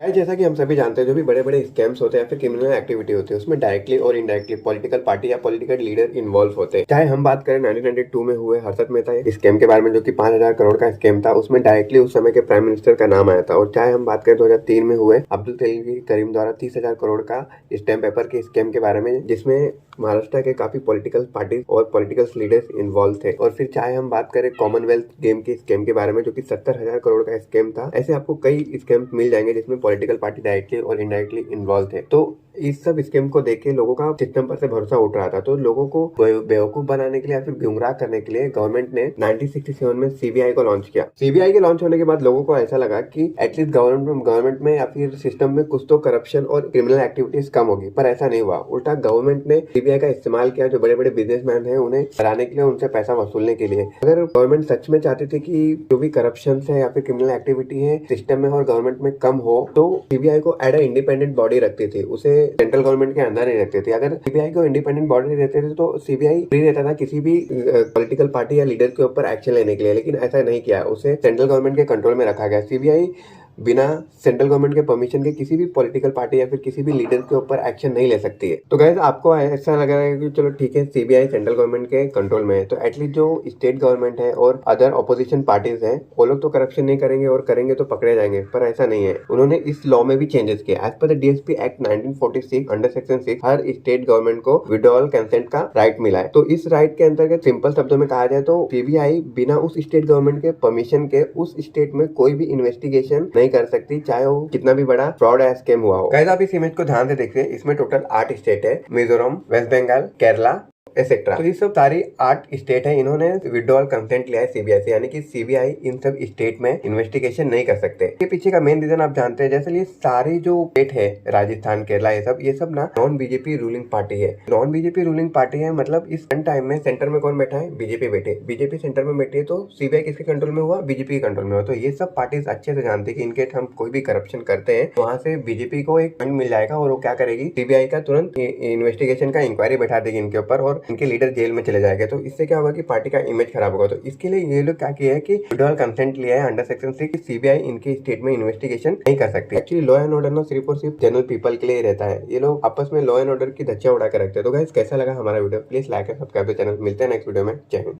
जैसा कि हम सभी जानते हैं, जो भी बड़े बड़े स्कैम्स होते हैं या फिर क्रिमिनल एक्टिविटी होती है, उसमें डायरेक्टली और इनडायरेक्टली पॉलिटिकल पार्टी या पॉलिटिकल लीडर इन्वॉल्व होते हैं। चाहे हम बात करें 1992 में हुए हर्षद मेहता स्कैम के बारे में, जो कि 5,000 करोड़ का स्कैम था, उसमें डायरेक्टली उस समय के प्राइम मिनिस्टर का नाम आया था। और चाहे हम बात करें 2003 में हुए अब्दुल करीम द्वारा 30,000 करोड़ का स्टैम्प पेपर के स्कैम के बारे में, जिसमें महाराष्ट्र के काफी पॉलिटिकल पार्टी और पॉलिटिकल लीडर्स इन्वॉल्व थे। और फिर चाहे हम बात करें कॉमनवेल्थ गेम के स्कैम के बारे में, जो कि 70,000 करोड़ का स्कैम था। ऐसे आपको कई स्कैम मिल जाएंगे जिसमें पॉलिटिकल पार्टी डायरेक्टली और इनडायरेक्टली इन्वॉल्व थे। तो इस सब स्कीम को देख के लोगों का सिस्टम पर से भरोसा उठ रहा था। तो लोगों को बेवकूफ बनाने के लिए या फिर गुमराह करने के लिए गवर्नमेंट ने 1967 में सीबीआई को लॉन्च किया। सीबीआई के लॉन्च होने के बाद लोगों को ऐसा लगा कि एटलीस्ट गवर्नमेंट में या फिर सिस्टम में कुछ तो करप्शन और क्रिमिनल एक्टिविटीज कम होगी, पर ऐसा नहीं हुआ। उल्टा गवर्नमेंट ने सीबीआई का इस्तेमाल किया जो बड़े बड़े बिजनेसमैन हैं उन्हें हराने के लिए, उनसे पैसा वसूलने के लिए। अगर गवर्नमेंट सच में चाहती थी कि जो भी करप्शन है या फिर क्रिमिनल एक्टिविटी है सिस्टम में और गवर्नमेंट में कम हो, तो सीबीआई को एड इंडिपेंडेंट बॉडी रखती थी, उसे सेंट्रल गवर्नमेंट के अंदर नहीं रखते थे। अगर सीबीआई को इंडिपेंडेंट बॉडी रहते थे तो सीबीआई फ्री रहता था किसी भी पॉलिटिकल पार्टी या लीडर के ऊपर एक्शन लेने के लिए, लेकिन ऐसा नहीं किया। उसे सेंट्रल गवर्नमेंट के कंट्रोल में रखा गया। सीबीआई बिना सेंट्रल गवर्नमेंट के परमिशन के किसी भी पॉलिटिकल पार्टी या फिर किसी भी लीडर के ऊपर एक्शन नहीं ले सकती है। तो गाइस, आपको ऐसा लग रहा है कि चलो ठीक है, सीबीआई सेंट्रल गवर्नमेंट के कंट्रोल में है, तो एटलीस्ट जो स्टेट गवर्नमेंट है और अदर ऑपोजिशन पार्टीज हैं वो लोग तो करप्शन नहीं करेंगे, और करेंगे तो पकड़े जाएंगे। पर ऐसा नहीं है। उन्होंने इस लॉ में भी चेंजेस किए। As per the DSP act 1946 under section 6 हर स्टेट गवर्नमेंट को विड्रॉल कंसेंट का राइट मिला है। तो इस राइट के अंतर्गत सिंपल शब्दों में कहा जाए तो सीबीआई बिना उस स्टेट गवर्नमेंट के परमिशन के उस स्टेट में कोई भी इन्वेस्टिगेशन नहीं कर सकती, चाहे वो कितना भी बड़ा फ्रॉड या स्कैम हुआ हो। गाइस, आप इस इमेज को ध्यान से देखिए। इसमें टोटल 8 स्टेट है, मिजोरम, वेस्ट बंगाल, केरला एक्सेट्रा। तो ये सब सारी 8 स्टेट है, इन्होंने विड्रॉल कंसेंट लिया है सीबीआई से, यानी कि सीबीआई इन सब स्टेट में इन्वेस्टिगेशन नहीं कर सकते। ये पीछे का मेन रीजन आप जानते हैं। जैसे ये सारी जो स्टेट है, राजस्थान, केरला, ये सब ना नॉन बीजेपी रूलिंग पार्टी है। नॉन बीजेपी रूलिंग पार्टी है, मतलब इस टाइम में सेंटर में कौन बैठा है? बीजेपी बैठे। बीजेपी सेंटर में बैठी है, तो सीबीआई किसके कंट्रोल में हुआ? बीजेपी के कंट्रोल में हुआ। तो ये सब पार्टीज अच्छे से जानती है कि इनके हम कोई भी करप्शन करते हैं वहां से बीजेपी को एक पॉइंट मिल जाएगा, और वो क्या करेगी? सीबीआई का तुरंत इन्वेस्टिगेशन का इंक्वायरी बैठा देगी इनके ऊपर, और इनके लीडर जेल में चले जाएंगे। तो इससे क्या होगा कि पार्टी का इमेज खराब होगा। तो इसके लिए ये लोग क्या किया है कि विड्रॉल कंसेंट लिया है अंडर सेक्शन 6, सीबीआई इनके स्टेट में इन्वेस्टिगेशन नहीं कर सकती। एक्चुअली लॉ एंड ऑर्डर ना सिर्फ और सिर्फ जनरल पीपल के लिए रहता है। ये लोग आपस में लॉ एंड ऑर्डर की धज्जियां उड़ा कर रखते हैं। तो गाइस, कैसा लगा हमारा video? Please like and subscribe the channel. मिलते हैं नेक्स्ट वीडियो में। जय हिंद।